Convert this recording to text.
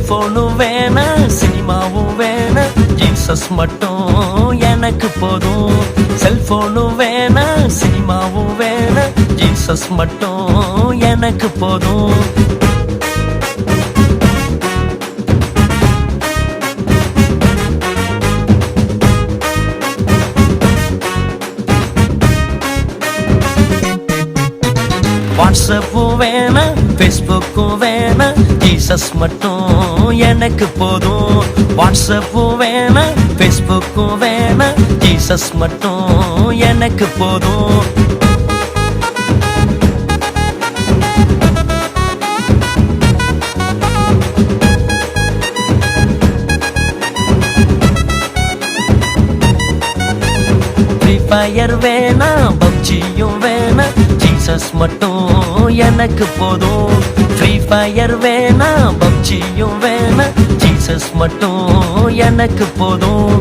செல்போனும் வேணா சினிமாவும் வேணா ஜீசஸ் மட்டும் எனக்கு போதும். செல்போனும் வேணா சினிமாவும் வேணா ஜீசஸ் மட்டும் எனக்கு போதும். வாட்ஸ்அப்பும் வேணா ஃபேஸ்புக்கும் வேணா ஜீசஸ் மட்டும் எனக்கு போதும். வாட்ஸ்அப்பும் வேணா ஃபேஸ்புக்கும் வேணா ஜீசஸ் மட்டும் எனக்கு போதும். ஃப்ரீ ஃபயர் வேணா பப்ஜியும் வேணா ஜீசஸ் மட்டும் எனக்கு போதும். ஃப்ரீ ஃபயர் வேணா பப்ஜியும் வேணா ஜீசஸ் மட்டும் எனக்கு போதும்.